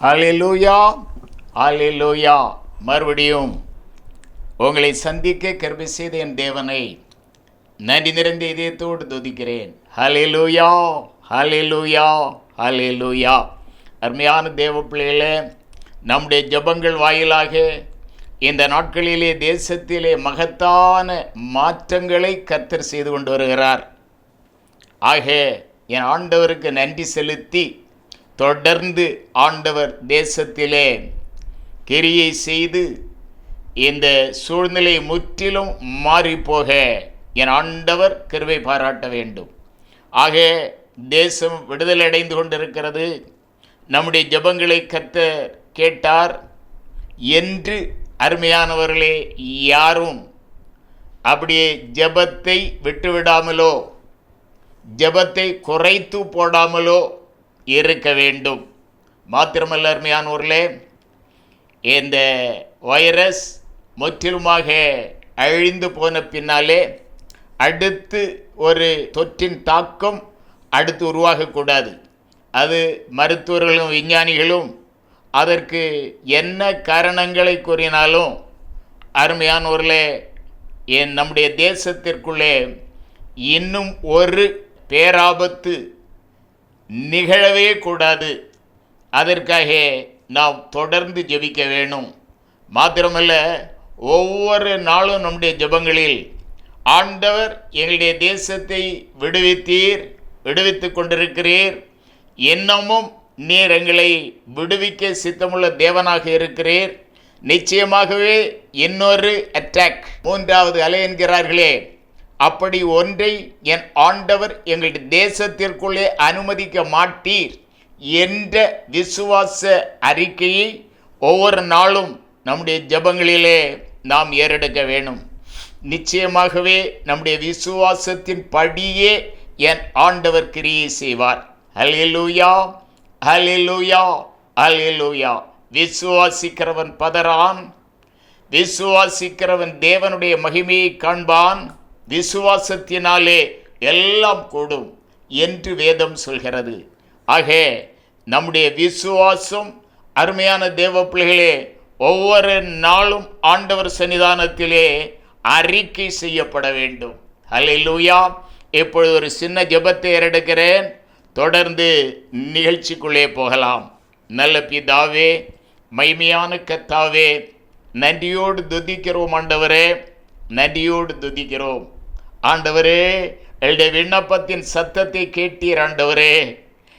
ஹல்லேலூயா, ஹல்லேலூயா. மறுபடியும் உங்களை சந்திக்க கிருபை செய்த என் தேவனை நன்றி நிறைந்த இதயத்தோடு துதிக்கிறேன். ஹல்லேலூயா, ஹல்லேலூயா, ஹல்லேலூயா. அருமையான தேவ பிள்ளைகளே, நம்முடைய ஜெபங்கள் வாயிலாக இந்த நாட்களிலே தேசத்திலே மகத்தான மாற்றங்களை கர்த்தர் செய்து கொண்டு வருகிறார். ஆக என் ஆண்டவருக்கு நன்றி செலுத்தி தொடர்ந்து ஆண்டவர் தேசத்திலே கிரியை செய்து இந்த சூழ்நிலை முற்றிலும் மாறிப்போக என் ஆண்டவர் கிருபை பாராட்ட வேண்டும். ஆக தேசம் விடுதலை அடைந்து கொண்டிருக்கிறது. நம்முடைய ஜெபங்களை கர்த்தர் கேட்டார் என்று அருமையானவர்களே, யாரும் அப்படியே ஜெபத்தை விட்டுவிடாமலோ ஜெபத்தை குறைத்து போடாமலோ இருக்க வேண்டும். மாத்திரமல்ல அருமையானவர்களே, இந்த வைரஸ் முற்றிலுமாக அழிந்து போன பின்னாலே அடுத்து ஒரு தொற்றின் தாக்கம் அடுத்து உருவாகக்கூடாது. அது மருத்துவர்களும் விஞ்ஞானிகளும் அதற்கு என்ன காரணங்களை கூறினாலும் அருமையானவர்களே, நம்முடைய தேசத்திற்குள்ளே இன்னும் ஒரு பேராபத்து நிகழவே கூடாது. அதற்காக நாம் தொடர்ந்து ஜெபிக்க வேணும். மாத்திரமல்ல, ஒவ்வொரு நாளும் நம்முடைய ஜெபங்களில் ஆண்டவர் எங்களுடைய தேசத்தை விடுவித்து கொண்டிருக்கிறீர், இன்னமும் நீர் எங்களை விடுவிக்க சித்தமுள்ள தேவனாக இருக்கிறீர், நிச்சயமாகவே இன்னொரு அட்டாக், மூன்றாவது அலை என்கிறார்களே, அப்படி ஒன்றை என் ஆண்டவர் எங்களுடைய தேசத்திற்குள்ளே அனுமதிக்க மாட்டீர் என்ற விசுவாச அறிக்கையை ஒவ்வொரு நாளும் நம்முடைய ஜெபங்களிலே நாம் ஏறெடுக்க வேணும். நிச்சயமாகவே நம்முடைய விசுவாசத்தின் படியே என் ஆண்டவர் கிரியை செய்வார். ஹல்லேலூயா, ஹல்லேலூயா, ஹல்லேலூயா. விசுவாசிக்கிறவன் பதறான், விசுவாசிக்கிறவன் தேவனுடைய மகிமையை காண்பான், விசுவாசத்தினாலே எல்லாம் கூடும் என்று வேதம் சொல்கிறது. ஆக நம்முடைய விசுவாசம் அருமையான தேவ பிள்ளைகளே ஒவ்வொரு நாளும் ஆண்டவர் சன்னிதானத்திலே அறிக்கை செய்யப்பட வேண்டும். ஹல்லேலூயா. இப்பொழுது ஒரு சின்ன ஜெபத்தை ஏறெடுக்கிறேன். தொடர்ந்து நிகழ்ச்சிக்குள்ளே போகலாம். நல்ல பிதாவே, மகிமையான கர்த்தாவே, நன்றியோடு துதிக்கிறோம் ஆண்டவரே, நன்றியோடு துதிக்கிறோம் ஆண்டவரே. எங்களுடைய விண்ணப்பத்தின் சத்தத்தை கேட்டீர் ஆண்டவரே.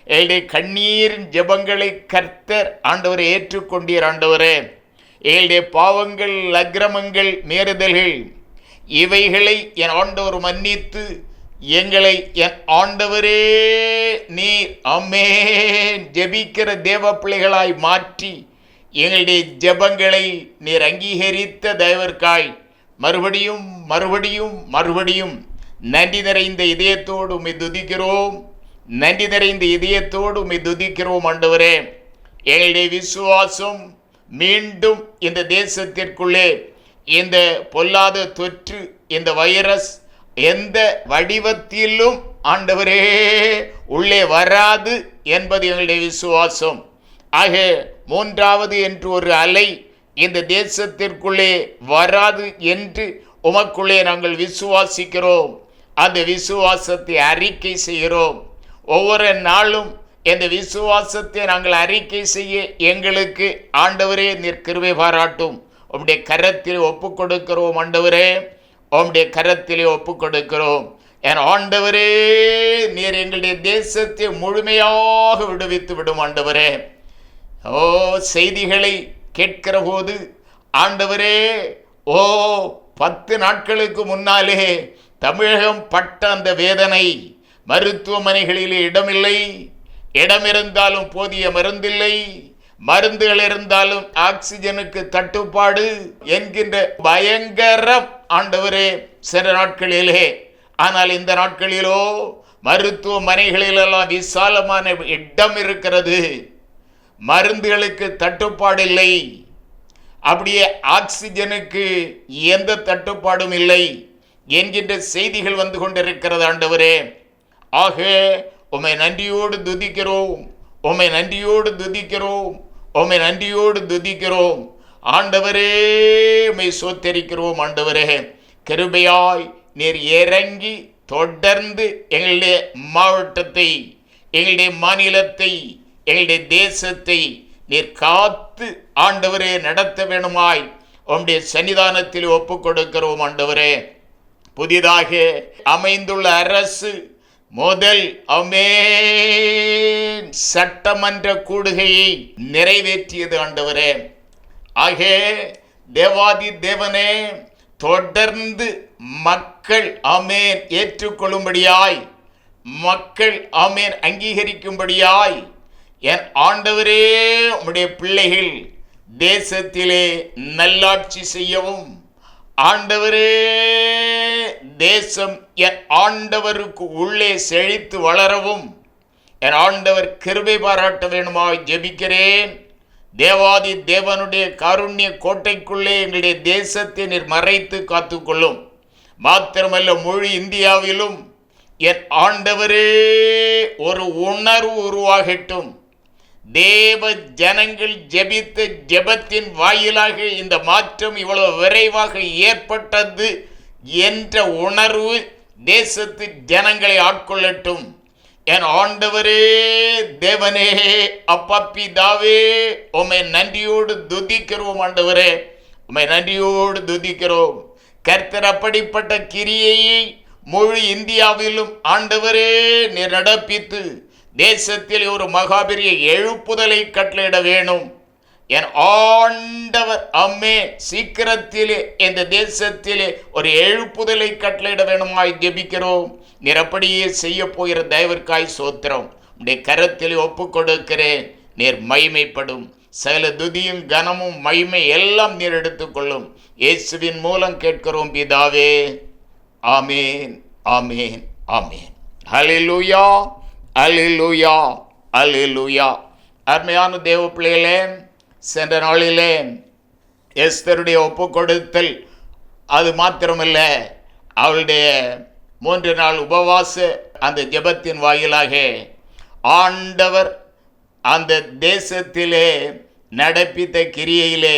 எங்களுடைய கண்ணீரின் ஜெபங்களை கர்த்தர் ஆண்டவரை ஏற்றுக்கொண்டீர் ஆண்டவரே. எங்களுடைய பாவங்கள், அக்கிரமங்கள், மீறுதல்கள் இவைகளை என் ஆண்டவர் மன்னித்து எங்களை என் ஆண்டவரே நீர் ஆமென் ஜெபிக்கிற தேவ பிள்ளைகளாய் மாற்றி எங்களுடைய ஜெபங்களை நீர் அங்கீகரித்த தயவிற்காய் மறுபடியும் மறுபடியும் மறுபடியும் நன்றி நிறைந்த இதயத்தோடு உம்மை துதிக்கிறோம். நன்றி நிறைந்த இதயத்தோடு உம்மை துதிக்கிறோம் ஆண்டவரே. எங்களுடைய விசுவாசம் மீண்டும் இந்த தேசத்திற்குள்ளே இந்த பொல்லாத தொற்று, இந்த வைரஸ் எந்த வடிவத்திலும் ஆண்டவரே உள்ளே வராது என்பது எங்களுடைய விசுவாசம். ஆக மூன்றாவது என்று ஒரு அலை இந்த தேசத்திற்குள்ளே வராது என்று உமக்குள்ளே நாங்கள் விசுவாசிக்கிறோம். அந்த விசுவாசத்தை அறிக்கை செய்கிறோம். ஒவ்வொரு நாளும் இந்த விசுவாசத்தை நாங்கள் அறிக்கை செய்ய எங்களுக்கு ஆண்டவரே நீர் கிருபை பாராட்டும். உம்முடைய கரத்தில் ஒப்பு கொடுக்கிறோம் ஆண்டவரே, உம்முடைய கரத்திலே ஒப்பு கொடுக்கிறோம். என் ஆண்டவரே, நீர் எங்களுடைய தேசத்தை முழுமையாக விடுவித்து விடும் ஆண்டவரே. ஓ, செய்திகளை கேட்கிற போது ஆண்டவரே, 10 நாட்களுக்கு முன்னாலே தமிழகம் பட்ட அந்த வேதனை, மருத்துவமனைகளிலே இடமில்லை, இடமிருந்தாலும் போதிய மருந்தில்லை, மருந்துகள் இருந்தாலும் ஆக்சிஜனுக்கு தட்டுப்பாடு என்கின்ற பயங்கரம் ஆண்டவரே சில நாட்களிலே. ஆனால் இந்த நாட்களிலோ மருத்துவமனைகளிலெல்லாம் விசாலமான இடம் இருக்கிறது, மருந்துகளுக்கு தட்டுப்பாடு இல்லை, அப்படியே ஆக்சிஜனுக்கு எந்த தட்டுப்பாடும் இல்லை என்கின்ற செய்திகள் வந்து கொண்டிருக்கிறது ஆண்டவரே. ஆக உம்மை நன்றியோடு துதிக்கிறோம், உம்மை நன்றியோடு துதிக்கிறோம், உம்மை நன்றியோடு துதிக்கிறோம் ஆண்டவரே. உம்மை சோத்தரிக்கிறோம் ஆண்டவரே. கிருபையாய் நீர் இறங்கி தொடர்ந்து எங்களுடைய மாவட்டத்தை, எங்களுடைய மாநிலத்தை, எங்களுடைய தேசத்தை நீர் காத்து ஆண்டவரே நடத்த வேணுமாய் உம்முடைய சன்னிதானத்தில் ஒப்புக் கொடுக்கிறோம் ஆண்டவரே. புதிதாக அமைந்துள்ள அரசு முதல் ஆமென் சட்டமன்ற கூடுகையை நிறைவேற்றியது ஆண்டவரே. ஆகே தேவாதி தேவனே, தொடர்ந்து மக்கள் ஆமென் ஏற்றுக்கொள்ளும்படியாய், மக்கள் ஆமென் அங்கீகரிக்கும்படியாய் என் ஆண்டவரே உம்முடைய பிள்ளைகள் தேசத்திலே நல்லாட்சி செய்யவும், ஆண்டவரே தேசம் என் ஆண்டவருக்கு உள்ளே செழித்து வளரவும் என் ஆண்டவர் கிருபை பாராட்ட வேணுமாய் ஜெபிக்கிறேன். தேவாதி தேவனுடைய காருண்ய கோட்டைக்குள்ளே எங்களுடைய தேசத்தை நீர் மறைத்து காத்துக்கொள்ளும். மாத்திரமல்ல, முழு இந்தியாவிலும் என் ஆண்டவரே ஒரு உணர்வு உருவாகட்டும். தேவ ஜனங்கள் ஜெபித்த ஜெபத்தின் வாயிலாக இந்த மாற்றம் இவ்வளவு விரைவாக ஏற்பட்டது என்ற உணர்வு தேசத்து ஜனங்களை ஆட்கொள்ளட்டும். என் ஆண்டவரே தேவனே, அப்பா பிதாவே, உம்மை நன்றியோடு துதிக்கிறோம் ஆண்டவரே. உம்மை நன்றியோடு துதிக்கிறோம். கர்த்தர் அப்படிப்பட்ட கிரியையை முழு இந்தியாவிலும் ஆண்டவரே நீர் நடப்பித்து தேசத்தில் ஒரு மகாபெரிய எழுப்புதலை கட்டளையிட வேணும். என் ஆண்டவர் அம்மே சீக்கிரத்திலே இந்த தேசத்திலே ஒரு எழுப்புதலை கட்டளையிட வேணுமாய் ஜெபிக்கிறோம். நீர் அப்படியே செய்ய போகிற தயவிற்காய் சோத்திரம். உடைய கரத்தில் ஒப்பு கொடுக்கிறேன். நீர் மகிமைப்படும். சகல துதியும் கனமும் மகிமை எல்லாம் நீர் எடுத்துக்கொள்ளும். இயேசுவின் மூலம் கேட்கிறோம் பிதாவே. ஆமேன், ஆமேன், ஆமேன். ஹல்லேலூயா, ஹல்லேலூயா, ஹல்லேலூயா. அருமையான தேவ பிள்ளைகளே, சென்ற நாளிலே எஸ்தருடைய ஒப்பு கொடுத்தல் அது மாத்திரமல்ல, அவளுடைய 3 நாள் உபவாச அந்த ஜெபத்தின் வாயிலாக ஆண்டவர் அந்த தேசத்திலே நடப்பித்த கிரியையிலே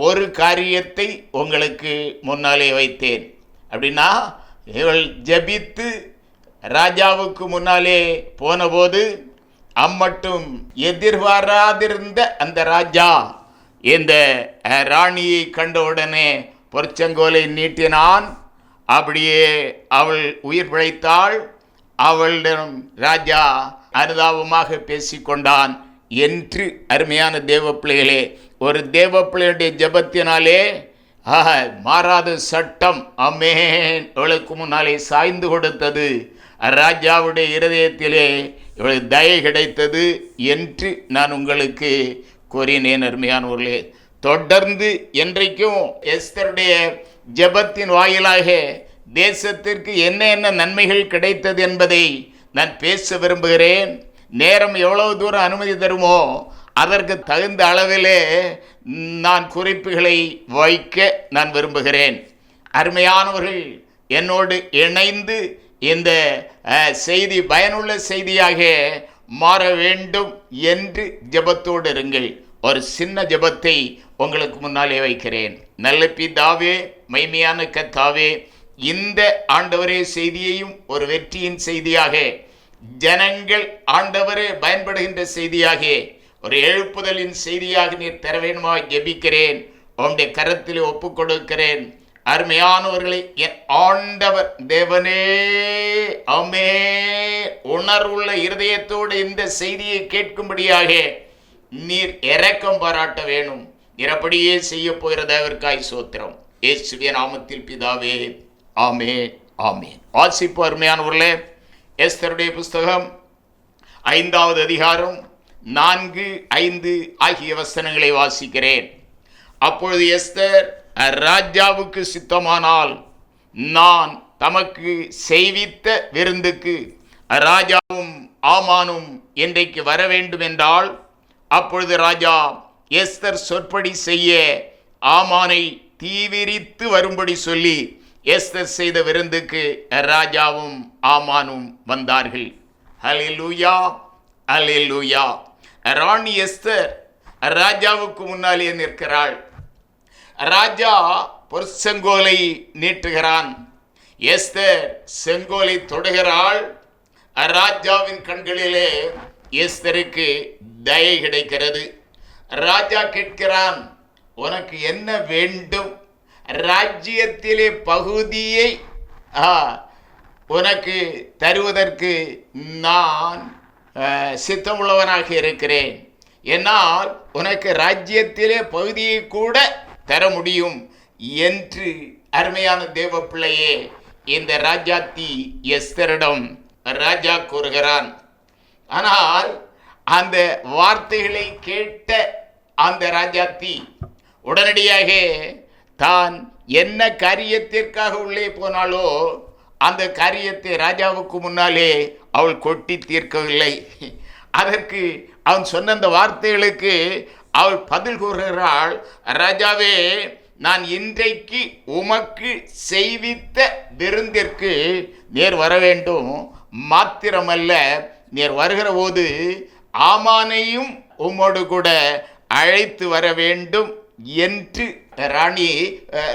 ஒரு காரியத்தை உங்களுக்கு முன்னாலே வைத்தேன். அப்படின்னா, இவள் ஜெபித்து ராஜாவுக்கு முன்னாலே போனபோது அம்மட்டும் எதிர்பாராதிருந்த அந்த ராஜா இந்த ராணியை கண்டவுடனே பொற்சங்கோலை நீட்டினான். அப்படியே அவள் உயிர் பிழைத்தாள். அவளிடம் ராஜா அனுதாபமாக பேசிக்கொண்டான் என்று அருமையான தேவ பிள்ளைகளே, ஒரு தேவ பிள்ளையுடைய ஜெபத்தினாலே மாறாத சட்டம் அமேன் இவளுக்கு முன்னாலே சாய்ந்து கொடுத்தது. ராஜாவுடைய இருதயத்திலே இவளுக்கு தயை கிடைத்தது என்று நான் உங்களுக்கு கூறினேன். அருமையானவர்களே, தொடர்ந்து என்றைக்கும் எஸ்தருடைய ஜெபத்தின் வாயிலாக தேசத்திற்கு என்ன என்ன நன்மைகள் கிடைத்தது என்பதை நான் பேச விரும்புகிறேன். நேரம் எவ்வளவு தூரம் அனுமதி தருமோ அதற்கு தகுந்த அளவிலே நான் குறிப்புகளை வைக்க நான் விரும்புகிறேன். அருமையானவர்கள், என்னோடு இணைந்து இந்த செய்தி பயனுள்ள செய்தியாக மாற வேண்டும் என்று ஜெபத்தோடு இருங்கள். ஒரு சின்ன ஜெபத்தை உங்களுக்கு முன்னாலே வைக்கிறேன். நல்ல பிதாவே, மகிமையான கர்த்தாவே, இந்த ஆண்டவரே செய்தியையும் ஒரு வெற்றியின் செய்தியாக, ஜனங்கள் ஆண்டவரே பயன்படுகின்ற செய்தியாக, ஒரு எழுப்புதலின் செய்தியாக நீர் தர வேண்டுமா ஜெபிக்கிறேன். உம்முடைய கரத்திலே ஒப்புக் கொடுக்கிறேன். அருமையானவர்களை என் ஆண்டவர் தேவனே ஆமே உணர்வுள்ள இருதயத்தோடு இந்த செய்தியை கேட்கும்படியாக நீர் இரக்கம் பாராட்ட வேணும். நீர் அப்படியே செய்ய போகிறதற்காய் சோத்திரம். இயேசுவின் நாமத்தில் பிதாவே, ஆமேன், ஆமேன். வாசிப்பு அருமையானவர்களே, எஸ்தருடைய புஸ்தகம் 5வது அதிகாரம் 4, 5 ஆகிய வசனங்களை வாசிக்கிறேன். அப்பொழுது எஸ்தர் ராஜாவுக்கு சித்தமானால் நான் தமக்கு செய்வித்த விருந்துக்கு ராஜாவும் ஆமானும் இன்றைக்கு வர வேண்டும் என்றால், அப்பொழுது ராஜா எஸ்தர் சொற்படி செய்ய ஆமானை தீவிரித்து வரும்படி சொல்லி எஸ்தர் செய்த விருந்துக்கு ராஜாவும் ஆமானும் வந்தார்கள். ஹல்லேலூயா, ஹல்லேலூயா. ராணி எஸ்தர் ராஜாவுக்கு முன்னாலே நிற்கிறாள். ராஜா பொற்செங்கோலை நீட்டுகிறான். எஸ்தர் செங்கோலை தொடுகிறாள். ராஜாவின் கண்களிலே எஸ்தருக்கு தயை கிடைக்கிறது. ராஜா கேட்கிறான், உனக்கு என்ன வேண்டும்? ராஜ்யத்திலே பகுதியை உனக்கு தருவதற்கு நான் சித்தமுள்ளவனாக இருக்கிறேன். என்னால் உனக்கு ராஜ்யத்திலே பகுதியை கூட தர முடியும் என்று அருமையான தேவ பிள்ளையே இந்த ராஜாத்தி எஸ்தரிடம் ராஜா கூறுகிறான். ஆனால் அந்த வார்த்தைகளை கேட்ட அந்த ராஜாத்தி உடனடியாக தான் என்ன காரியத்திற்காக உள்ளே போனாலோ அந்த காரியத்தை ராஜாவுக்கு முன்னாலே அவள் கொட்டி தீர்க்கவில்லை. அதற்கு அவன் சொன்ன அந்த வார்த்தைகளுக்கு அவள் பதில் கூறுகிறாள், ராஜாவே, நான் இன்றைக்கு உமக்கு செய்வித்த விருந்திற்கு நேர் வர வேண்டும். மாத்திரமல்ல, நேர் வருகிற போது ஆமானையும் உம்மோடு கூட அழைத்து வர வேண்டும் என்று ராணி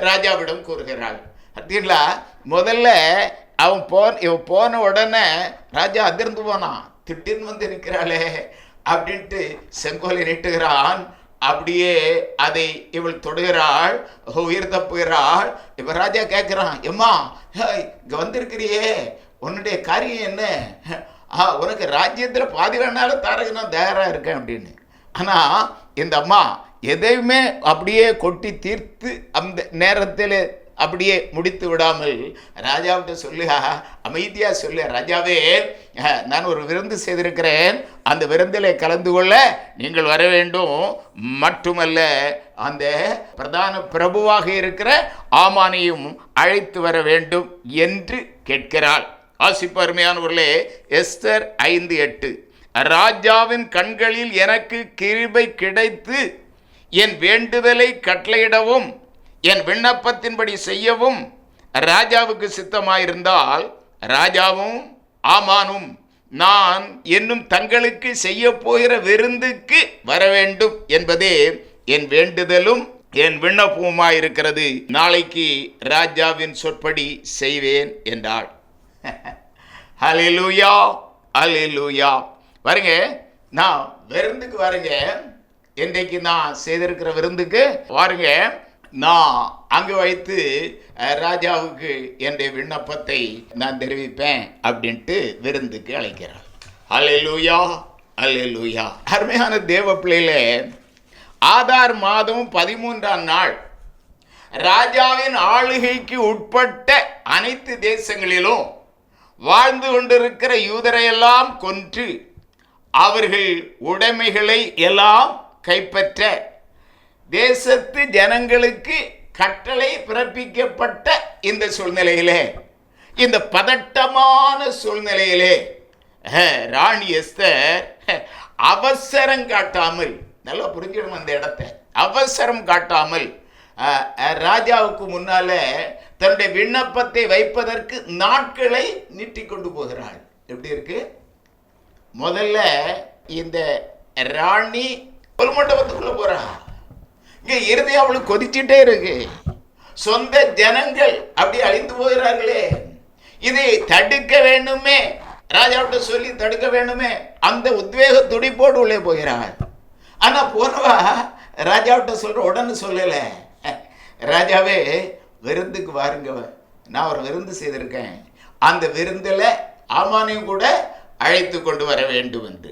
ராஜாவிடம் கூறுகிறாள். பார்த்தீங்களா, முதல்ல அவன் போன உடனே ராஜா அதிர்ந்து போனான். திட்டின்னு வந்து இருக்கிறாளே அப்படின்ட்டு செங்கோலை நீட்டுகிறான். அப்படியே அதை இவள் தொடுகிறாள், உயிர் தப்புகிறாள். இப்ப ராஜா கேட்கிறான், எம்மா இங்க வந்திருக்கிறியே, உன்னுடைய காரியம் என்ன? உனக்கு ராஜ்யத்துல பாதி வேணாலும் தாரக நான் தயாரா இருக்கேன் அப்படின்னு. ஆனா இந்த அம்மா எதையுமே அப்படியே கொட்டி தீர்த்து அந்த நேரத்தில் அப்படியே முடித்து விடாமல் ராஜாவிட்ட சொல்லுக, அமைதியா சொல்லு, ராஜாவே, நான் ஒரு விருந்து செய்திருக்கிறேன், அந்த விருந்தில் கலந்து கொள்ள நீங்கள் வர வேண்டும். மட்டுமல்ல, அந்த பிரதான பிரபுவாக இருக்கிற ஆமானையும் அழைத்து வர வேண்டும் என்று கேட்கிறாள். ஆசிப்பு அருமையானவர்களே, எஸ்தர் 5:8. ராஜாவின் கண்களில் எனக்கு கிருபை கிடைத்து என் வேண்டுதலை கட்டளையிடவும் என் விண்ணப்பத்தின்படி செய்யவும் ராஜாவுக்கு சித்தமாயிருந்தால் ராஜாவும் ஆமானும் நான் என்னும் தங்களுக்கு செய்ய போகிற விருந்துக்கு வர வேண்டும் என்பதே என் வேண்டுதலும் என் விண்ணப்பமாயிருக்கிறது. நாளைக்கு ராஜாவின் சொற்படி செய்வேன் என்றாள். ஹல்லேலூயா, ஹல்லேலூயா. வருங்க, நான் விருந்துக்கு வரங்க. இன்றைக்கு நான் செய்திருக்கிற விருந்துக்கு வாருங்க, நான் அங்கு வைத்து ராஜாவுக்கு என்னுடைய விண்ணப்பத்தை நான் தெரிவிப்பேன் அப்படின்ட்டு விருந்துக்கு அழைக்கிறார். அல்லேலூயா, அல்லேலூயா. அருமையான தேவ பிள்ளையிலே, ஆதார் மாதம் 13ஆம் நாள் ராஜாவின் ஆளுகைக்கு உட்பட்ட அனைத்து தேசங்களிலும் வாழ்ந்து கொண்டிருக்கிற யூதரையெல்லாம் கொன்று அவர்கள் உடைமைகளை எல்லாம் கைப்பற்ற தேசத்து ஜனங்களுக்கு கட்டளை பிறப்பிக்கப்பட்ட இந்த சூழ்நிலையிலே, இந்த பதட்டமான சூழ்நிலையிலே ராணி எஸ்தர் அவசரம் காட்டாமல், நல்லா புரிஞ்சிடும் அந்த இடத்தை, அவசரம் காட்டாமல் ராஜாவுக்கு முன்னால தன்னுடைய விண்ணப்பத்தை வைப்பதற்கு நாட்களை நீட்டி கொண்டு போகிறாள். எப்படி இருக்கு? முதல்ல இந்த ராணி மண்டபத்துக்குள்ள போறா. இங்க இறுதி அவளுக்கு கொதிச்சுட்டே இருக்கு. சொந்த ஜனங்கள் அப்படி அழிந்து போகிறார்களே, இதை தடுக்க வேண்டுமே, ராஜாவிட்ட சொல்லி தடுக்க வேண்டுமே, அந்த உத்வேக துடிப்போடு உள்ளே போகிறாள். ஆனா போனவா ராஜாவிட்ட சொல்ற உடனே சொல்லல, ராஜாவே, விருந்துக்கு வாருங்க, நான் ஒரு விருந்து செய்திருக்கேன், அந்த விருந்தில் ஆமானையும் கூட அழைத்து கொண்டு வர வேண்டும் என்று.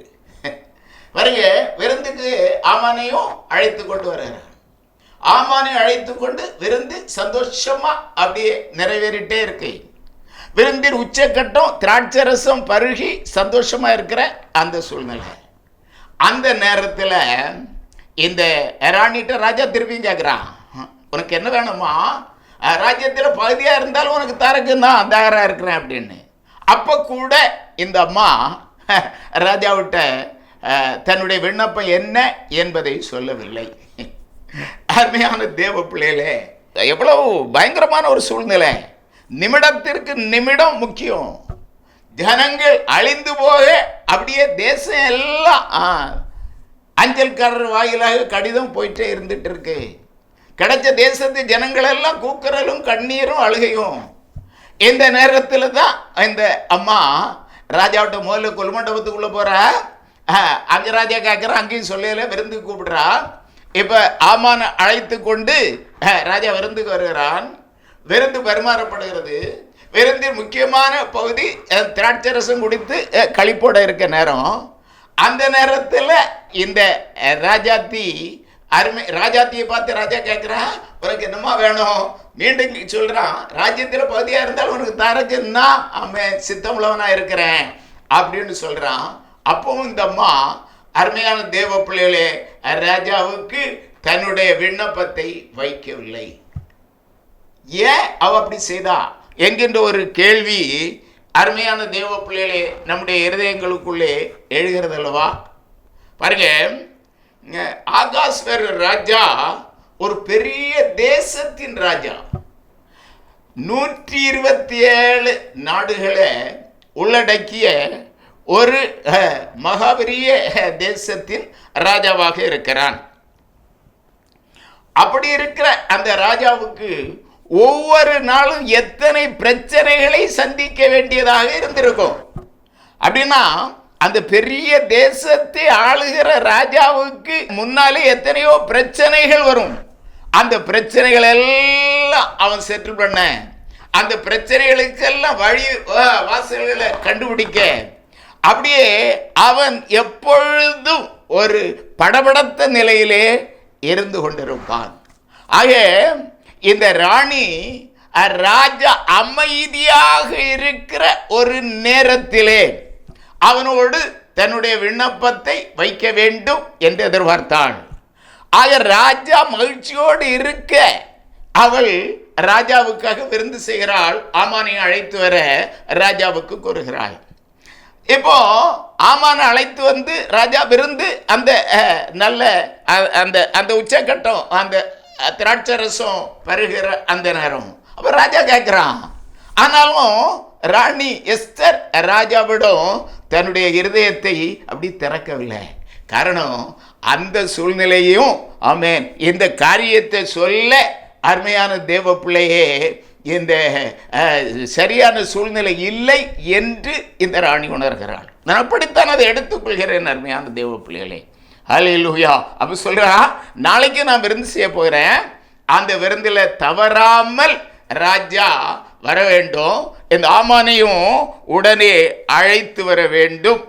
வருங்க, விருந்துக்கு ஆமானையும் அழைத்து கொண்டு வருகிறார். ஆமானை அழைத்து கொண்டு விருந்து சந்தோஷமா அப்படியே நிறைவேறிட்டே இருக்கு. விருந்தின் உச்சக்கட்டம் திராட்சரசம் பருகி சந்தோஷமா இருக்கிற அந்த சூழ்நிலை. அந்த நேரத்தில் இந்த ராணிட்ட ராஜா திருப்பியும் கேட்குறான், உனக்கு என்ன வேணுமா? ராஜ்யத்தில் பகுதியாக இருந்தாலும் உனக்கு தரக்கு நான் தயாராக இருக்கிறேன் அப்படின்னு. அப்போ கூட இந்த அம்மா ராஜாவிட்ட தன்னுடைய விண்ணப்பம் என்ன என்பதை சொல்லவில்லை. அருமையான தேவ பிள்ளைகளே, எவ்வளவு பயங்கரமான ஒரு சூழ்நிலை. நிமிடத்திற்கு நிமிடம் முக்கியம். ஜனங்கள் அழிந்து போக அப்படியே தேசம் எல்லாம் அஞ்சல்காரர் வாயிலாக கடிதம் போயிட்டே இருந்துட்டு இருக்கு. கிடைச்ச தேசத்து ஜனங்கள் எல்லாம் கூக்குரலும் கண்ணீரும் அழுகையும். இந்த நேரத்தில் தான் இந்த அம்மா ராஜாவிட்ட முதல்ல கொல்மண்டபத்துக்குள்ளே போகிறா. அங்கே ராஜா கேட்குறா, அங்கேயும் சொல்லல, விருந்துக்கு கூப்பிடுறா. இப்போ ஆமான அழைத்து கொண்டு ராஜா விருந்துக்கு வருகிறான். விருந்து பரிமாறப்படுகிறது. விருந்தின் முக்கியமான பகுதி திராட்சரசம் குடித்து களிப்போட இருக்க நேரம். அந்த நேரத்தில் இந்த ராஜாத்தி ராஜாத்தியை பார்த்து ராஜா கேட்குறான், உனக்கு என்னமா வேணும்? மீண்டும் சொல்கிறான், ராஜ்யத்தில் பகுதியாக இருந்தாலும் உனக்கு தரக்குன்னா அவன் சித்தமுள்ளவனாக இருக்கிறேன் அப்படின்னு சொல்கிறான். அப்பவும் இந்த அம்மா அருமையான தேவ பிள்ளைகளே ராஜாவுக்கு தன்னுடைய விண்ணப்பத்தை வைக்கவில்லை. ஏன் அவ அப்படி செய்தா என்கின்ற ஒரு கேள்வி அருமையான தேவ பிள்ளைகளே நம்முடைய இருதயங்களுக்குள்ளே எழுகிறது அல்லவா? பாருங்க, ஆகாஸ்வர் ராஜா ஒரு பெரிய தேசத்தின் ராஜா. 127 நாடுகளை உள்ளடக்கிய ஒரு மகாபெரிய தேசத்தின் ராஜாவாக இருக்கிறான். அப்படி இருக்கிற அந்த ராஜாவுக்கு ஒவ்வொரு நாளும் எத்தனை பிரச்சனைகளை சந்திக்க வேண்டியதாக இருந்திருக்கும். அப்படின்னா அந்த பெரிய தேசத்தை ஆளுகிற ராஜாவுக்கு முன்னாலே எத்தனையோ பிரச்சனைகள் வரும். அந்த பிரச்சனைகள் எல்லாம் அவன் செட்டில் பண்ண, அந்த பிரச்சனைகளுக்கெல்லாம் வழி வாசல்களை கண்டுபிடிக்க, அப்படியே அவன் எப்பொழுதும் ஒரு படபடத்த நிலையிலே இருந்து கொண்டிருப்பான். ஆக இந்த ராணி ராஜா அமைதியாக இருக்கிற ஒரு நேரத்திலே அவனோடு தன்னுடைய விண்ணப்பத்தை வைக்க வேண்டும் என்று எதிர்பார்த்தாள். ஆக ராஜா மகிழ்ச்சியோடு இருக்க அவள் ராஜாவுக்காக விருந்து செய்கிறாள். ஆமானை அழைத்து வர ராஜாவுக்கு கூறுகிறாள். இப்போ ஆமானை அழைத்து வந்து ராஜா விருந்து அந்த நல்ல அந்த அந்த உச்சக்கட்டம், அந்த திராட்சரசம் பருகிற அந்த நேரம். அப்போ ராஜா கேட்குறான். ஆனாலும் ராணி எஸ்தர் ராஜாவிடம் தன்னுடைய இருதயத்தை அப்படி திறக்கவில்லை. காரணம், அந்த சூழ்நிலையும் ஆமென் இந்த காரியத்தை சொல்ல அருமையான தேவ பிள்ளையே இந்த சரியான சூழ்நிலை இல்லை என்று இந்த ராணி உணர்கிறாள். நான் அப்படித்தான் அதை எடுத்துக்கொள்கிறேன் அருமையான தேவ பிள்ளைகளே. ஹல்லேலூயா. அப்போ சொல்றா, நாளைக்கு நான் விருந்து செய்ய போகிறேன். அந்த விருந்தில் தவறாமல் ராஜா வர வேண்டும், இந்த ஆமானையும் உடனே அழைத்து வர வேண்டும்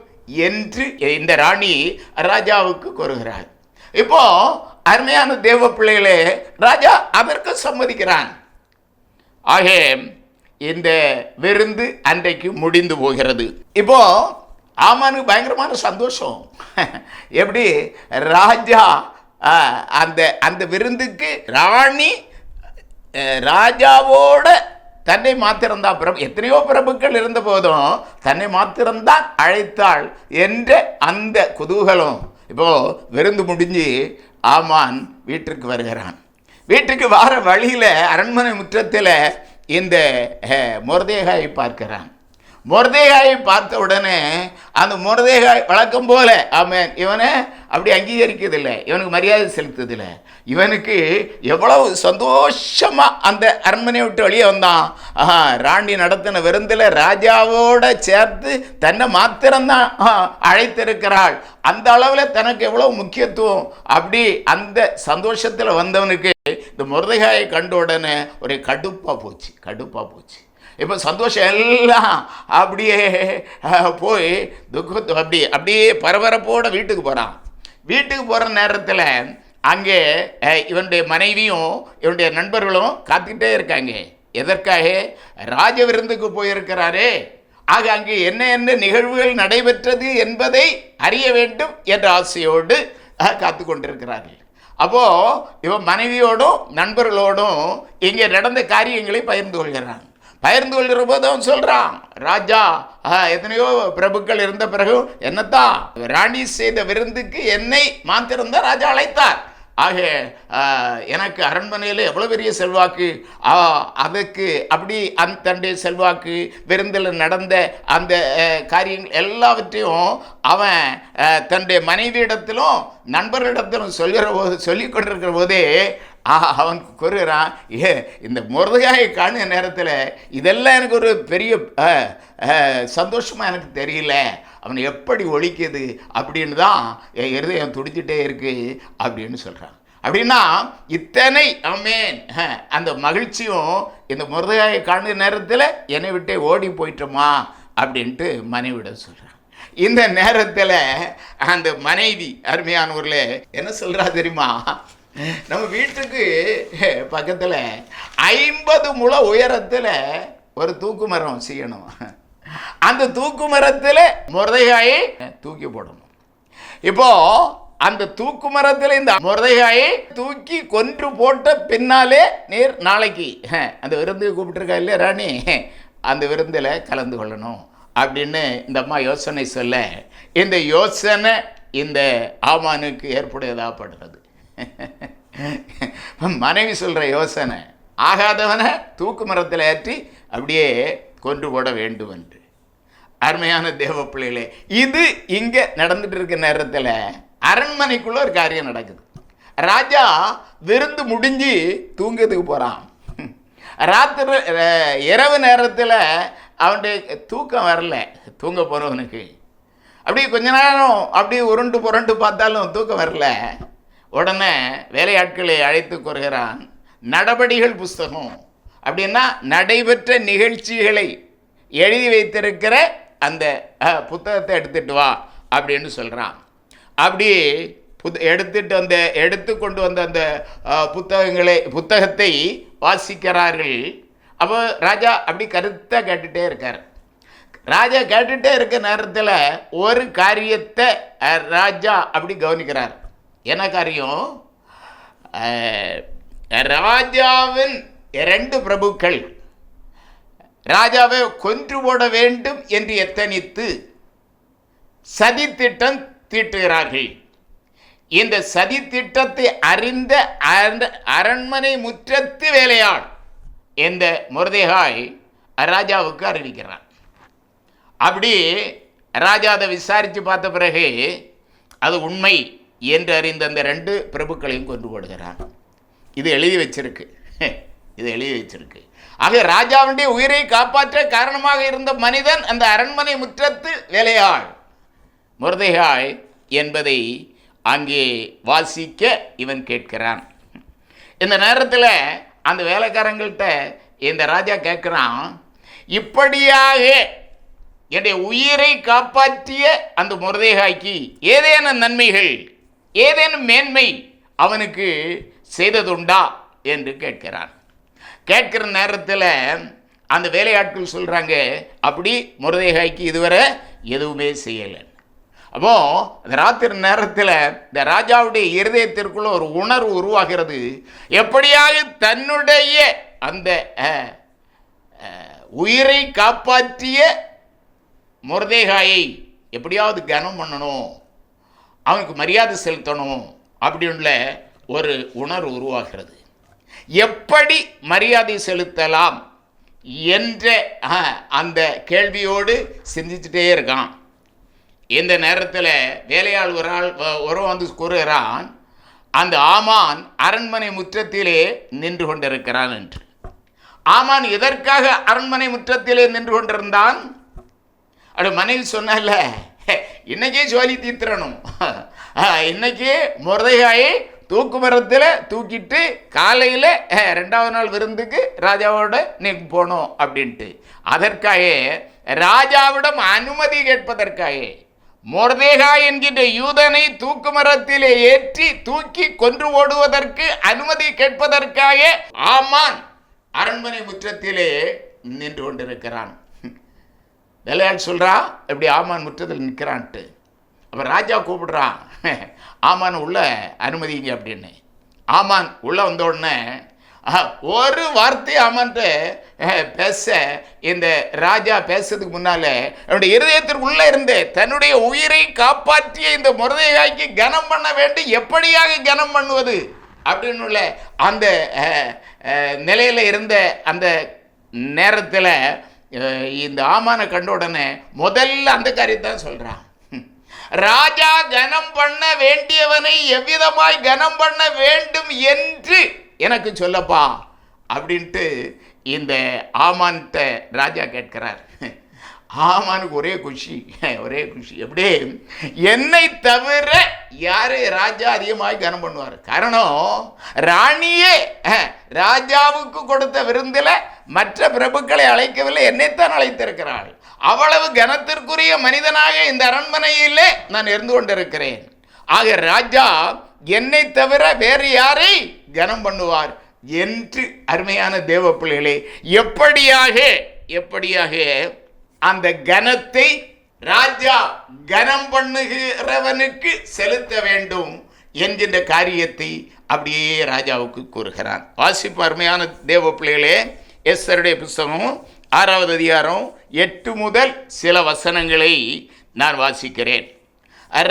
என்று இந்த ராணி ராஜாவுக்கு கூறுகிறாள். இப்போ அருமையான தேவ பிள்ளைகளே, ராஜா அதற்கு சம்மதிக்கிறான். ஆக இந்த விருந்து அன்றைக்கு முடிந்து போகிறது. இப்போ ஆமானுக்கு பயங்கரமான சந்தோஷம். எப்படி ராஜா அந்த அந்த விருந்துக்கு ராணி ராஜாவோட தன்னை மாத்திரம்தான், எத்தனையோ பிரபுக்கள் இருந்த போதும் தன்னை மாத்திரம்தான் அழைத்தாள் என்ற அந்த குதூகலம். இப்போ விருந்து முடிஞ்சு ஆமான் வீட்டிற்கு வருகிறான். வீட்டுக்கு வர வழியில் அரண்மனை முற்றத்தில் இந்த மொர்தேகாயை பார்க்கிறான். மொர்தேகாயை பார்த்த உடனே அந்த மொர்தேகாய் வழக்கம் போல அவன் இவனை அப்படி அங்கீகரிக்கிறதில்லை, இவனுக்கு மரியாதை செலுத்துதில்லை. இவனுக்கு எவ்வளவு சந்தோஷமாக அந்த அரண்மனையை விட்டு வெளியே வந்தான். ராணி நடத்தின விருந்தில் ராஜாவோட சேர்த்து தன்னை மாத்திரம்தான் அழைத்திருக்கிறாள். அந்த அளவில் தனக்கு எவ்வளவு முக்கியத்துவம். அப்படி அந்த சந்தோஷத்தில் வந்தவனுக்கு இந்த மொர்தேகாயை கண்ட உடனே ஒரே கடுப்பாக போச்சு. இப்போ சந்தோஷம் எல்லாம் அப்படியே போய் துக்கத்து அப்படியே பரபரப்போட வீட்டுக்கு போகிறான். வீட்டுக்கு போகிற நேரத்தில் அங்கே இவனுடைய மனைவியும் இவனுடைய நண்பர்களும் காத்துக்கிட்டே இருக்காங்க. எதற்காக? ராஜ விருந்துக்கு போயிருக்கிறாரே, ஆக அங்கே என்ன நிகழ்வுகள் நடைபெற்றது என்பதை அறிய வேண்டும் என்ற ஆசையோடு காத்து கொண்டிருக்கிறார்கள். அப்போது இவன் மனைவியோடும் நண்பர்களோடும் இங்கே நடந்த காரியங்களை பகிர்ந்து கொள்கிறான். பகிர்ந்து கொள்கிற போது அவன் சொல்கிறான், ராஜா எத்தனையோ பிரபுக்கள் இருந்த பிறகு என்னத்தான் ராணி செய்த விருந்துக்கு என்னை மாத்திரம்தான் ராஜா அழைத்தார். ஆக எனக்கு அரண்மனையில் எவ்வளோ பெரிய செல்வாக்கு, அதுக்கு அப்படி தன்னுடைய செல்வாக்கு விருந்தில் நடந்த அந்த காரியங்கள் எல்லாவற்றையும் அவன் தன்னுடைய மனைவியிடத்திலும் நண்பர்களிடத்திலும் சொல்லி கொண்டிருக்கிற போதே அவன் கூறுகிறான், இந்த மொர்தெகாயை காணுற நேரத்தில் இதெல்லாம் எனக்கு ஒரு பெரிய சந்தோஷமாக எனக்கு தெரியல, அவன் எப்படி ஒழிக்குது அப்படின்னு தான் என் இருதயம் துடிச்சிட்டே இருக்கு அப்படின்னு சொல்கிறான். அப்படின்னா இத்தனை ஆமென் அந்த மகிழ்ச்சியும் இந்த மொர்தெகாயை காணுற நேரத்தில் என்னை விட்டே ஓடி போயிட்டோமா அப்படின்ட்டு மனைவியிடம் சொல்கிறான். இந்த நேரத்தில் அந்த மனைவி அருமையானவர்களே என்ன சொல்கிறா தெரியுமா, நம்ம வீட்டுக்கு பக்கத்தில் 50 முழ உயரத்தில் ஒரு தூக்கு மரம் செய்யணும், அந்த தூக்கு மரத்தில் மொர்தெகாயை தூக்கி போடணும். இப்போ அந்த தூக்கு மரத்தில் இந்த மொர்தெகாயை தூக்கி கொன்று போட்ட பின்னாலே நீர் நாளைக்கு அந்த விருந்துக்கு கூப்பிட்டுருக்கா இல்லையா ராணி, அந்த விருந்தில் கலந்து கொள்ளணும் அப்படின்னு இந்த அம்மா யோசனை சொல்ல, இந்த யோசனை இந்த ஆமானுக்கு ஏற்புடையதாகப்படுறது. மனைவி சொல்கிற யோசனை ஆகாதவனை தூக்கு மரத்தில் ஏற்றி அப்படியே கொன்று போட வேண்டும் என்று. அருமையான தேவ பிள்ளைகளே, இது இங்கே நடந்துட்டு இருக்க நேரத்தில் அரண்மனைக்குள்ள ஒரு காரியம் நடக்குது. ராஜா விருந்து முடிஞ்சு தூங்கிறதுக்கு போகிறான். ராத்திரி இரவு நேரத்தில் அவனுடைய தூக்கம் வரல. தூங்க போகிறவனுக்கு அப்படி கொஞ்ச நேரம் அப்படி உருண்டு புரண்டு பார்த்தாலும் தூக்கம் வரல. உடனே வேலையாட்களை அழைத்து கூறுகிறான், நடபடிகள் புஸ்தகம் அப்படின்னா நடைபெற்ற நிகழ்ச்சிகளை எழுதி வைத்திருக்கிற அந்த புத்தகத்தை எடுத்துட்டு வா அப்படின்னு சொல்கிறான். அப்படி எடுத்து கொண்டு வந்த அந்த புத்தகத்தை வாசிக்கிறார்கள். அப்போ ராஜா அப்படி கருத்தாக கேட்டுகிட்டே இருக்கார். ராஜா கேட்டுகிட்டே இருக்க நேரத்தில் ஒரு காரியத்தை ராஜா அப்படி கவனிக்கிறார். என்ன காரியம், ராஜாவின் 2 பிரபுக்கள் ராஜாவை கொன்று போட வேண்டும் என்று எத்தனித்து சதித்திட்டம் தீட்டுகிறார்கள். இந்த சதித்திட்டத்தை அறிந்த அரண்மனை முற்றத்து வேலையாள் இந்த மொர்தெகாய் ராஜாவுக்கு அறிவிக்கிறான். அப்படி ராஜா அதை விசாரித்து பார்த்த பிறகு அது உண்மை என்று அறிந்த அந்த 2 பிரபுக்களையும் கொண்டு போடுகிறான். இது எழுதி வச்சிருக்கு. ஆக ராஜாவுடைய உயிரை காப்பாற்ற காரணமாக இருந்த மனிதன் அந்த அரண்மனை முற்றத்து வேலையாள் மொர்தெகாய் என்பதை அங்கே வாசிக்க இவன் கேட்கிறான். இந்த நேரத்தில் அந்த வேலைக்காரங்கள்கிட்ட இந்த ராஜா கேட்குறான், இப்படியாக என்னுடைய உயிரை காப்பாற்றிய அந்த மொர்தெகாய்க்கு ஏதேனும் நன்மைகள், ஏதேனும் மேன்மை அவனுக்கு செய்ததுண்டா என்று கேட்கிறான். கேட்கிற நேரத்தில் அந்த வேலையாட்கள் சொல்கிறாங்க, அப்படி மொர்தெகாய்க்கு இதுவரை எதுவுமே செய்யலை. அப்போ அந்த ராத்திரி நேரத்தில் இந்த ராஜாவுடைய இருதயத்திற்குள்ள ஒரு உணர்வு உருவாகிறது. எப்படியாக தன்னுடைய அந்த உயிரை காப்பாற்றிய மொர்தெகாயை எப்படியாவது கனம் பண்ணணும், அவனுக்கு மரியாதை செலுத்தணும் அப்படின்ற ஒரு உணர்வு உருவாகிறது. எப்படி மரியாதை செலுத்தலாம் என்ற அந்த கேள்வியோடு சிந்திச்சுட்டே இருக்கான். இந்த நேரத்தில் வேலையாள் ஒரு வந்து கூறுகிறான், அந்த ஆமான் அரண்மனை முற்றத்திலே நின்று கொண்டிருக்கிறான் என்று. ஆமான் எதற்காக அரண்மனை முற்றத்திலே நின்று கொண்டிருந்தான்? அது மனைவி சொன்னால, இன்னைக்கே ஜோலி தீர்த்திரணும், இன்னைக்கு மொர்தெகாயை தூக்கு மரத்தில் தூக்கிட்டு காலையில் 2வது நாள் விருந்துக்கு ராஜாவோட நீ போகணும் அப்படின்ட்டு. அதற்காக ராஜாவிடம் அனுமதி கேட்பதற்காக மொர்தெகாய் என்கின்ற யூதனை தூக்கு மரத்திலே ஏற்றி தூக்கி கொன்று ஓடுவதற்கு அனுமதி கேட்பதற்காக ஆமான் அரண்மனை முற்றத்திலே நின்று கொண்டிருக்கிறான். வேலையாள் சொல்கிறா, இப்படி ஆமான் முற்றத்தில் நிற்கிறான்ட்டு. அப்போ ராஜா கூப்பிடுறான், ஆமான் உள்ள அனுமதிங்க அப்படின்னு. ஆமான் உள்ளே வந்த உடனே ஒரு வார்த்தை ஆமான்ட்டு பேச இந்த ராஜா பேசுறதுக்கு முன்னால அவனுடைய இருதயத்திற்குள்ள இருந்து தன்னுடைய உயிரை காப்பாற்றிய இந்த மொர்தெகாய்க்கு கனம் பண்ண வேண்டும், எப்படியாக கனம் பண்ணுவது அப்படின்னு அந்த நிலையில் இருந்த அந்த நேரத்தில் இந்த ஆமானை கண்ட உடனே முதல்ல அந்த காரியத்தான் சொல்கிறான். ராஜா கனம் பண்ண வேண்டியவனை எவ்விதமாய் கனம் பண்ண வேண்டும் என்று எனக்கு சொல்லப்பா அப்படின்ட்டு இந்த ஆமான்கிட்ட ராஜா கேட்கிறார். ஆமானுக்கு ஒரே குஷி. எப்படி என்னை தவிர யாரு ராஜா அதிகமாக கனம் பண்ணுவார்? காரணம், ராணியே ராஜாவுக்கு கொடுத்த விருந்தில் மற்ற பிரபுக்களை அழைக்கவில்லை, என்னைத்தான் அழைத்திருக்கிறாள். அவ்வளவு கனத்திற்குரிய மனிதனாக இந்த அரண்மனையிலே நான் இருந்து கொண்டிருக்கிறேன். ஆக ராஜா என்னை தவிர வேறு யாரை கனம் பண்ணுவார் என்று அருமையான தேவ பிள்ளைகளே, எப்படியாக அந்த கனத்தை ராஜா கனம் பண்ணுகிறவனுக்கு செலுத்த வேண்டும் என்கின்ற காரியத்தை அப்படியே ராஜாவுக்கு கூறுகிறான். வாசிப்பு அருமையான தேவ பிள்ளைகளே, எஸ்தருடைய புஸ்தகம் 6வது அதிகாரம் 8 முதல் சில வசனங்களை நான் வாசிக்கிறேன்.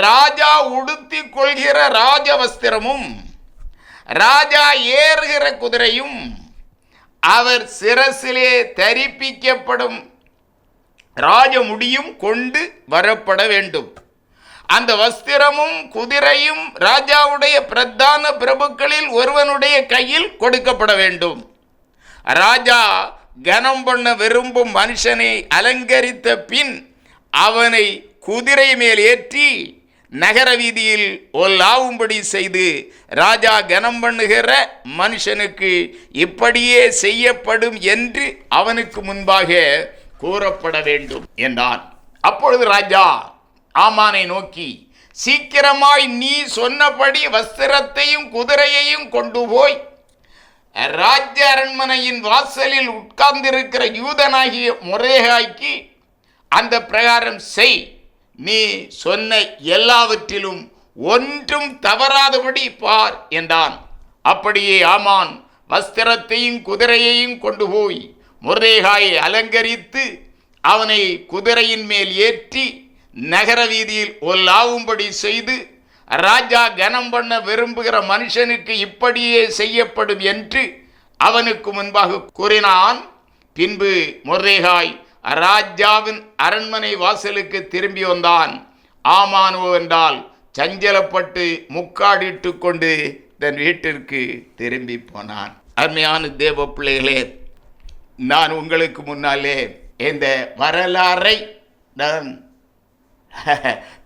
ராஜா உடுத்தி கொள்கிற ராஜ வஸ்திரமும் ராஜா ஏறுகிற குதிரையும் அவர் சிரசிலே தரிப்பிக்கப்படும் ராஜமுடியும் கொண்டு வரப்பட வேண்டும். அந்த வஸ்திரமும் குதிரையும் ராஜாவுடைய பிரதான பிரபுக்களில் ஒருவனுடைய கையில் கொடுக்கப்பட வேண்டும். ராஜா கனம் பண்ண விரும்பும் மனுஷனை அலங்கரித்த பின் அவனை குதிரை மேல் ஏற்றி நகர வீதியில் ஒல்லாவும்படி செய்து, ராஜா கனம் பண்ணுகிற மனுஷனுக்கு இப்படியே செய்யப்படும் என்று அவனுக்கு முன்பாக கூறப்பட வேண்டும் என்றான். அப்பொழுது ராஜா ஆமானை நோக்கி, சீக்கிரமாய் நீ சொன்னபடி வஸ்திரத்தையும் குதிரையையும் கொண்டு போய் ராஜ்ய அரண்மனையின் வாசலில் உட்கார்ந்திருக்கிற யூதனாகிய மொர்தெகாய்க்கு அந்த பிரகாரம் செய். நீ சொன்ன எல்லாவற்றிலும் ஒன்றும் தவறாதபடி பார் என்றான். அப்படியே ஆமான் வஸ்திரத்தையும் குதிரையையும் கொண்டு போய் மொர்தெகாயை அலங்கரித்து அவனை குதிரையின் மேல் ஏற்றி நகர வீதியில் ஒல்லாவும்படி செய்து, ராஜா கனம் பண்ண விரும்புகிற மனுஷனுக்கு இப்படியே செய்யப்படும் என்று அவனுக்கு முன்பாக கூறினான். பின்பு மொர்தெகாய் ராஜாவின் அரண்மனை வாசலுக்கு திரும்பி வந்தான். ஆமானோ என்றால் சஞ்சலப்பட்டு முக்காடிட்டு கொண்டு தன் வீட்டிற்கு திரும்பி போனான். அருமையான தேவ பிள்ளைகளே, நான் உங்களுக்கு முன்னாலே இந்த வரலாறை நான்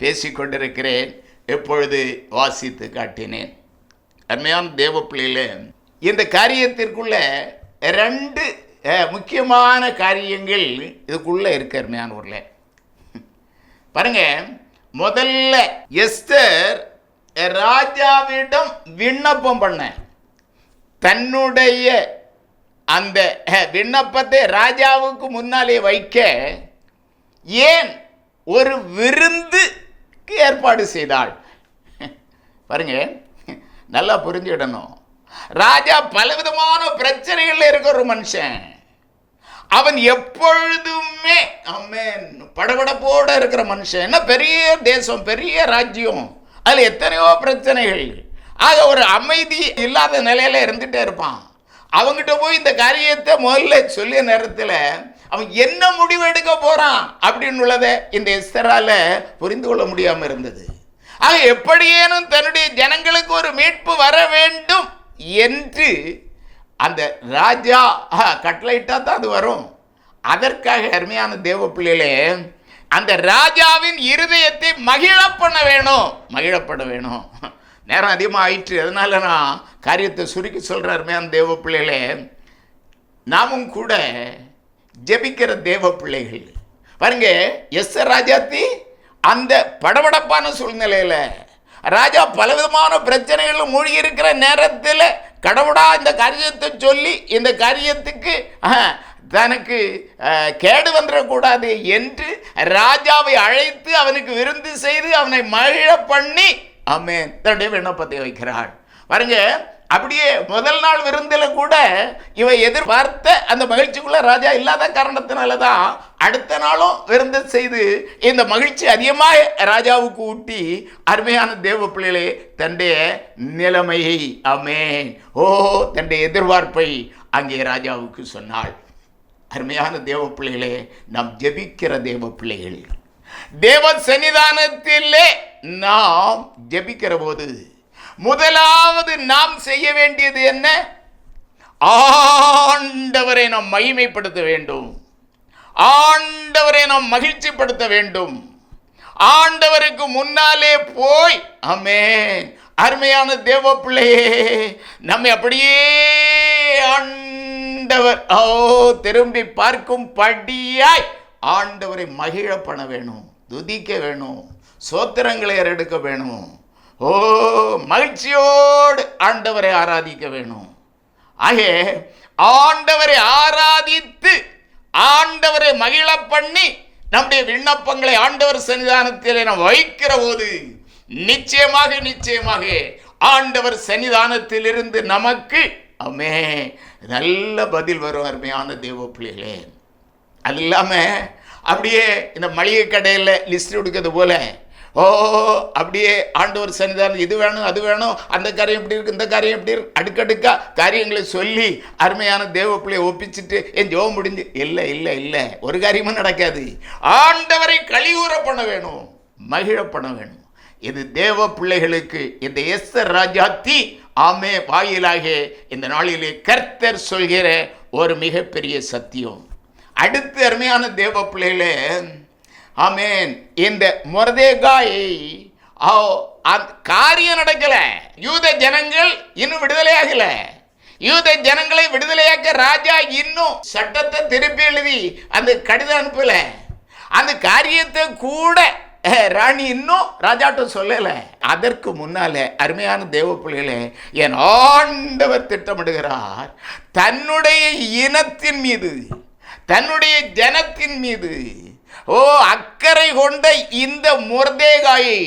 பேசிக்கொண்டிருக்கிறேன், எப்பொழுது வாசித்து காட்டினேன். அருமையான தேவ பிள்ளைகளே, இந்த காரியத்திற்குள்ள 2 முக்கியமான காரியங்கள் இதுக்குள்ள இருக்கு. அருமையான ஊர்ல பாருங்க, முதல்ல எஸ்தர் ராஜாவிடம் விண்ணப்பம் பண்ண, தன்னுடைய அந்த விண்ணப்பத்தை ராஜாவுக்கு முன்னாலே வைக்க ஏன் ஒரு விருந்துக்கு ஏற்பாடு செய்தாள். பாருங்க, நல்லா புரிஞ்சிடணும். ராஜா பலவிதமான பிரச்சனைகள் இருக்கிற ஒரு மனுஷன். அவன் எப்பொழுதுமே படபடப்போட இருக்கிற மனுஷன். என்ன பெரிய தேசம், பெரிய ராஜ்யம், அதில் எத்தனையோ பிரச்சனைகள். ஆக ஒரு அமைதி இல்லாத நிலையில இருந்துட்டே இருப்பான். அவங்கிட்ட போய் இந்த காரியத்தை முதல்ல சொல்லிய நேரத்தில் அவன் என்ன முடிவு எடுக்க போறான் அப்படின்னு உள்ளதை இந்த எஸ்தரால புரிந்து கொள்ள முடியாம இருந்தது. ஆக எப்படியேனும் தன்னுடைய ஜனங்களுக்கு ஒரு மீட்பு வர வேண்டும் என்று அந்த ராஜா கட்டளையிட்டா தான் அது வரும். அதற்காக அருமையான தேவ பிள்ளைகளே, அந்த ராஜாவின் இருதயத்தை மகிழப்பட வேணும். நேரம் அதிகமாக ஆயிற்று, அதனால நான் காரியத்தை சுருக்கி சொல்கிறேன். அருமையான தேவ பிள்ளைகளே, நாமும் கூட ஜெபிக்கிற தேவ பிள்ளைகள் பாருங்க, எஸ்தர் ராஜாத்தி அந்த படபடப்பான சூழ்நிலையில் ராஜா பலவிதமான பிரச்சனைகள் மூழ்கி இருக்கிற நேரத்தில் கடவுளா இந்த காரியத்தை சொல்லி இந்த காரியத்துக்கு தனக்கு கேடு வந்துடக்கூடாது என்று ராஜாவை அழைத்து அவனுக்கு விருந்து செய்து அவனை மகிழ பண்ணி தன்னுடைய விண்ணப்பத்தை வைக்கிறாள். பாருங்க, அப்படியே முதல் நாள் விருந்தில் கூட இவ எதிர்பார்த்த அந்த மகிழ்ச்சிக்குள்ள ராஜா இல்லாத காரணத்தினாலதான் அடுத்த நாளும் விருந்து செய்து இந்த மகிழ்ச்சி அதிகமாக ராஜாவுக்கு ஊட்டி அருமையான தேவ பிள்ளைகளே தன்னுடைய நிலைமையை ஆமென் தன்னுடைய எதிர்பார்ப்பை அங்கே ராஜாவுக்கு சொன்னாள். அருமையான தேவ பிள்ளைகளே, நாம் ஜெபிக்கிற தேவ பிள்ளைகள், தேவ சன்னிதானத்திலே நாம் ஜெபிக்கிற போது முதலாவது நாம் செய்ய வேண்டியது என்ன? ஆண்டவரை நாம் மகிமைப்படுத்த வேண்டும், ஆண்டவரை நாம் மகிழ்ச்சிப்படுத்த வேண்டும். ஆண்டவருக்கு முன்னாலே போய் ஆமென். அருமையான தேவ பிள்ளையே, நம்மை அப்படியே ஆண்டவர் திரும்பி பார்க்கும் படியாய் ஆண்டவரை மகிழ பண்ண வேணும், துதிக்க வேணும், சோத்திரங்களை எடுக்க வேணும். மகிழ்ச்சியோடு ஆண்டவரை ஆராதிக்க வேணும். ஆகவே ஆண்டவரை ஆராதித்து ஆண்டவரை மகிழ பண்ணி நம்முடைய விண்ணப்பங்களை ஆண்டவர் சன்னிதானத்திலே நாம் வைக்கிற போது நிச்சயமாக ஆண்டவர் சன்னிதானத்திலிருந்து நமக்கு நல்ல பதில் வரும். அருமையான தேவ பிள்ளைகளே, அது இல்லாமல் அப்படியே இந்த மளிகை கடையில் லிஸ்ட் எடுக்கிறது போல அப்படியே ஆண்டவர் சன்னிதானம் இது வேணும் அது வேணும், அந்த காரியம் இப்படி இருக்கு, இந்த காரியம் இப்படி இருக்கு, அடுக்கடுக்கா காரியங்களை சொல்லி அருமையான தேவ பிள்ளையை ஒப்பிச்சுட்டு என் ஜெபம் முடிஞ்சு இல்லை ஒரு காரியமும் நடக்காது. ஆண்டவரை கலியூற பண்ண வேணும், மகிழ பண்ண வேணும். இது தேவ பிள்ளைகளுக்கு இந்த எஸ்தர் ராஜாத்தி வாயிலாக இந்த நாளிலே கர்த்தர் சொல்கிற ஒரு மிகப்பெரிய சத்தியம். அடுத்து அருமையான தேவ பிள்ளைகளே, ஆமென், இந்த மொர்தெகாய் காரியம் நடக்கல. யூத ஜனங்கள் இன்னும் விடுதலையாகல. யூத ஜனங்களை விடுதலையாக்க ராஜா இன்னும் சட்டத்தை திருப்பி எழுதி அந்த கடிதம் அனுப்பல. அந்த காரியத்தை கூட ராணி இன்னும் ராஜாட்ட சொல்லல. அதற்கு முன்னால அருமையான தேவ பிள்ளைகளே, என் ஆண்டவர் திட்டமிடுகிறார் தன்னுடைய இனத்தின் மீது, தன்னுடைய ஜனத்தின் மீது அக்கறை கொண்ட இந்த மொர்தெகாயை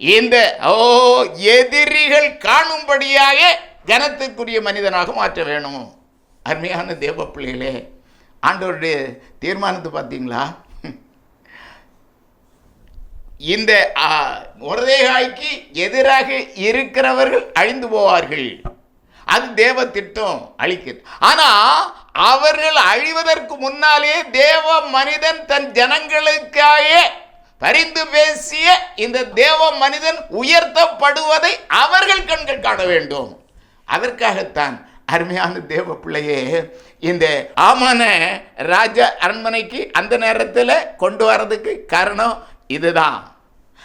இந்த எதிரிகள் காணும்படியாக ஜனத்துக்குரிய மனிதனாக மாற்ற வேணும். அருமையான தேவ பிள்ளைகளே, ஆண்டவருடைய தீர்மானத்தை பார்த்தீங்களா? இந்த மொர்தெகாய்க்கு எதிராக இருக்கிறவர்கள் அழிந்து போவார்கள், அது தேவ திட்டம் அழிக்கிறது. ஆனா அவர்கள் அழிவதற்கு முன்னாலே தேவ மனிதன் தன் ஜனங்களுக்காக பரிந்து பேசிய இந்த தேவ மனிதன் உயர்த்தப்படுவதை அவர்கள் கண்கள் காண வேண்டும். அதற்காகத்தான் அருமையான தேவ பிள்ளையே, இந்த ஆமான ராஜ அரண்மனைக்கு அந்த நேரத்தில் கொண்டு வர்றதுக்கு காரணம் இதுதான்.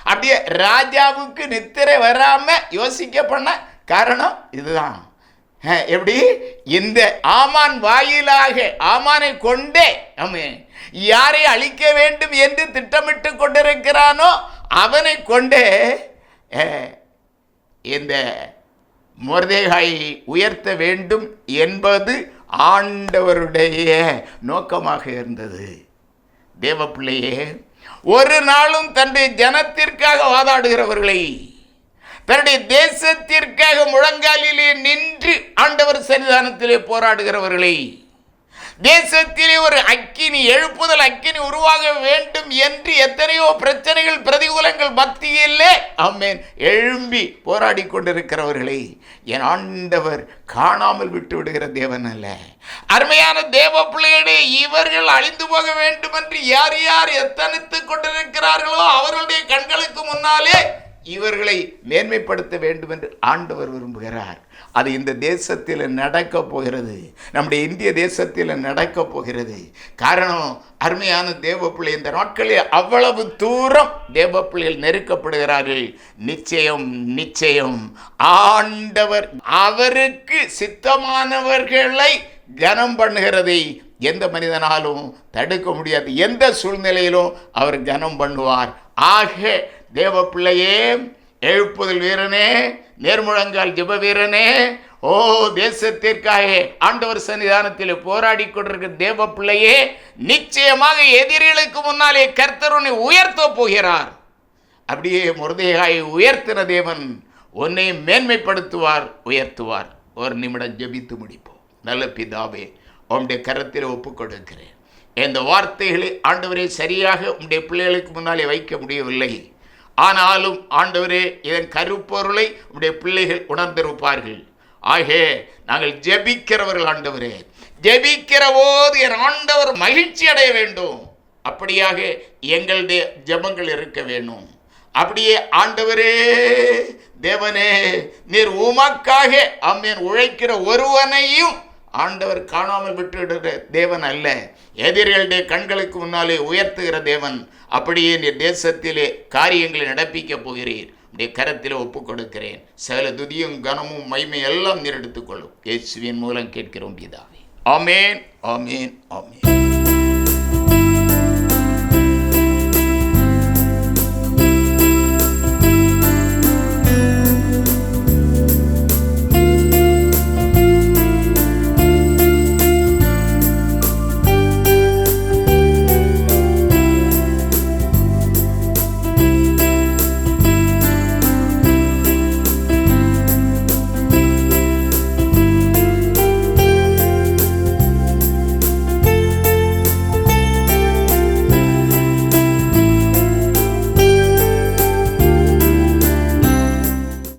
அப்படியே ராஜாவுக்கு நித்திரை வராம யோசிக்க பண்ண காரணம் இதுதான். எப்படி இந்த ஆமான் வாயிலாக ஆமானை கொண்டே யாரை அழிக்க வேண்டும் என்று திட்டமிட்டு கொண்டிருக்கிறானோ அவனை கொண்டே இந்த மொர்தெகாயை உயர்த்த வேண்டும் என்பது ஆண்டவருடைய நோக்கமாக இருந்தது. தேவ பிள்ளையே, ஒரு நாளும் தன்னுடைய ஜனத்திற்காக வாதாடுகிறவர்களை, தன்னுடைய தேசத்திற்காக முழங்காலிலே நின்று ஆண்டவர் சன்னிதானத்திலே போராடுகிறவர்களை, தேசத்திலே ஒரு அக்கினி எழுப்புதல் அக்கினி உருவாக வேண்டும் என்று எத்தனையோ பிரச்சனைகள் பிரதிகூலங்கள் மத்தியிலே எழும்பி போராடி கொண்டிருக்கிறவர்களை என் ஆண்டவர் காணாமல் விட்டு விடுகிற தேவன் அல்ல. அருமையான தேவ பிள்ளைகளே, இவர்கள் அழிந்து போக வேண்டும் என்று யார் யார் எத்தனித்துக் கொண்டிருக்கிறார்களோ அவர்களுடைய கண்களுக்கு முன்னாலே இவர்களை மேன்மைப்படுத்த வேண்டும் என்று ஆண்டவர் விரும்புகிறார். அது இந்த தேசத்தில் நடக்க போகிறது, நம்முடைய இந்திய தேசத்தில் நடக்க போகிறது. காரணம், அருமையான தேவ பிள்ளை, இந்த நாட்களில் அவ்வளவு தூரம் தேவ பிள்ளைகள் நெருக்கப்படுகிறார்கள். நிச்சயம் ஆண்டவர் அவருக்கு சித்தமானவர்களை கனம் பண்ணுகிறதை எந்த மனிதனாலும் தடுக்க முடியாது. எந்த சூழ்நிலையிலும் அவர் கனம் பண்ணுவார். ஆக தேவ பிள்ளையே, எழுப்புதல் வீரனே, நேர்முழங்கால் ஜெப வீரனே, தேசத்திற்காக ஆண்டவர் சன்னிதானத்தில் போராடி கொண்டிருக்கிற தேவ பிள்ளையே, நிச்சயமாக எதிரிகளுக்கு முன்னாலே கர்த்தர் உன்னை உயர்த்த போகிறார். அப்படியே மொர்தெகாயை உயர்த்தின தேவன் உன்னை மேன்மைப்படுத்துவார், உயர்த்துவார். ஒரு நிமிடம் ஜெபித்து முடிப்போம். நல்ல பிதாவே, உம்முடைய கரத்தில் ஒப்புக் கொடுக்கிறேன். இந்த வார்த்தைகளை ஆண்டவரே சரியாக உம்முடைய பிள்ளைகளுக்கு முன்னாலே வைக்க முடியவில்லை. ஆனாலும் ஆண்டவரே, இதன் கருப்பொருளை உம்முடைய பிள்ளைகள் உணர்ந்திருப்பார்கள். ஆகே நாங்கள் ஜெபிக்கிறவர்கள் ஆண்டவரே, ஜெபிக்கிற போது என் ஆண்டவர் மகிழ்ச்சி அடைய வேண்டும். அப்படியாக எங்களுடைய ஜெபங்கள் இருக்க வேண்டும். அப்படியே ஆண்டவரே தேவனே, நீர் உமக்காக ஆமென் உழைக்கிற ஒருவனையும் ஆண்டவர் காணாமல் விட்டுடுற தேவன் அல்ல, எதிரிகளுடைய கண்களுக்கு முன்னாலே உயர்த்துகிற தேவன். அப்படியே நீர் தேசத்திலே காரியங்களை நடப்பிக்கப் போகிறீர். உடைய கரத்தில் ஒப்புக் கொடுக்கிறேன். சகல துதியும் கனமும் மகிமை எல்லாம் நீர் எடுத்துக்கொள்ளும். இயேசுவின் மூலம் கேட்கிறோம் பிதாவே. ஆமென், ஆமென், ஆமென்.